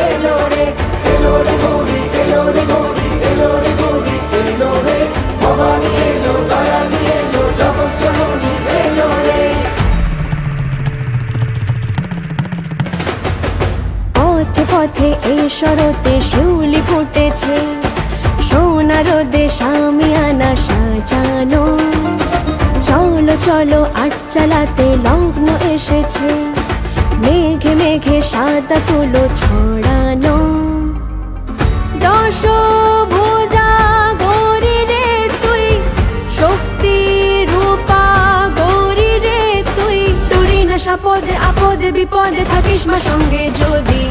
চলনি এলো রে গৌরী, এলো রে গৌরী, এলো রে গৌরী, এলো রে ভবানী, এলো দয়ানী, এলো জগৎ জননী, এলো রে। পথে পথে এই শরতে শিউলি ফুটেছে, সোনার দেশ আমিয়ানা সাজানো। চলো চলো আট চালাতে লগ্ন এসেছে, মেঘে মেঘে সাদা তুলো ছড়ানো। দশভুজা গৌরী রে তুই, শক্তি রূপা গৌরী রে তুই, তুরি না সাপদে আপদে বিপদে থাকিস মা সঙ্গে যদি।